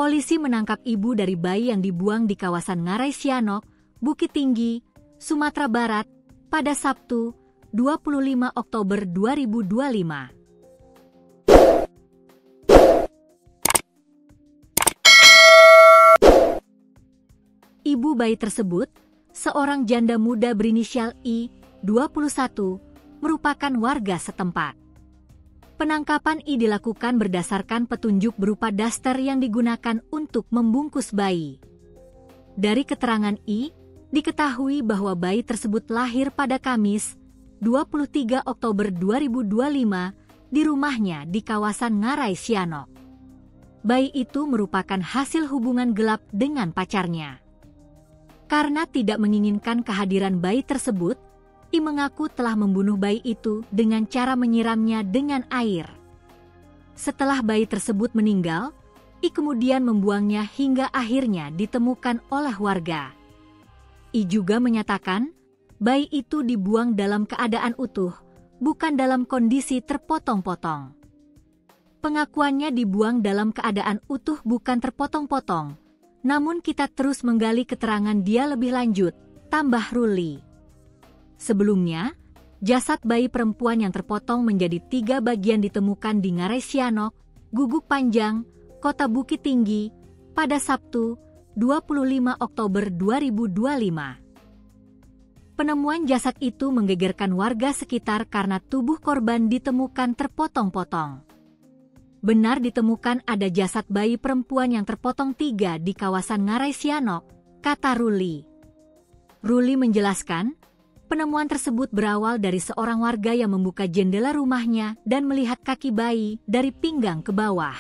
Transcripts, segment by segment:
Polisi menangkap ibu dari bayi yang dibuang di kawasan Ngarai Sianok, Bukit Tinggi, Sumatera Barat, pada Sabtu, 25 Oktober 2025. Ibu bayi tersebut, seorang janda muda berinisial I, 21, merupakan warga setempat. Penangkapan I dilakukan berdasarkan petunjuk berupa daster yang digunakan untuk membungkus bayi. Dari keterangan I, diketahui bahwa bayi tersebut lahir pada Kamis, 23 Oktober 2025, di rumahnya di kawasan Ngarai Sianok. Bayi itu merupakan hasil hubungan gelap dengan pacarnya. Karena tidak menginginkan kehadiran bayi tersebut, I mengaku telah membunuh bayi itu dengan cara menyiramnya dengan air. Setelah bayi tersebut meninggal, I kemudian membuangnya hingga akhirnya ditemukan oleh warga. I juga menyatakan, bayi itu dibuang dalam keadaan utuh, bukan dalam kondisi terpotong-potong. Pengakuannya dibuang dalam keadaan utuh bukan terpotong-potong, namun kita terus menggali keterangan dia lebih lanjut, tambah Ruli. Sebelumnya, jasad bayi perempuan yang terpotong menjadi 3 bagian ditemukan di Ngarai Sianok, Guguk Panjang, Kota Bukit Tinggi, pada Sabtu, 25 Oktober 2025. Penemuan jasad itu menggegerkan warga sekitar karena tubuh korban ditemukan terpotong-potong. Benar ditemukan ada jasad bayi perempuan yang terpotong 3 di kawasan Ngarai Sianok, kata Ruli. Ruli menjelaskan, penemuan tersebut berawal dari seorang warga yang membuka jendela rumahnya dan melihat kaki bayi dari pinggang ke bawah.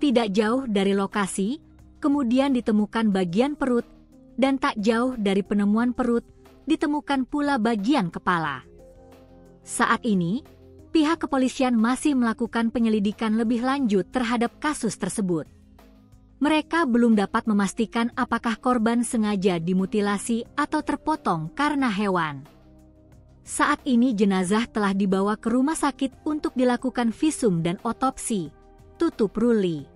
Tidak jauh dari lokasi, kemudian ditemukan bagian perut, dan tak jauh dari penemuan perut, ditemukan pula bagian kepala. Saat ini, pihak kepolisian masih melakukan penyelidikan lebih lanjut terhadap kasus tersebut. Mereka belum dapat memastikan apakah korban sengaja dimutilasi atau terpotong karena hewan. Saat ini jenazah telah dibawa ke rumah sakit untuk dilakukan visum dan otopsi, tutup Ruli.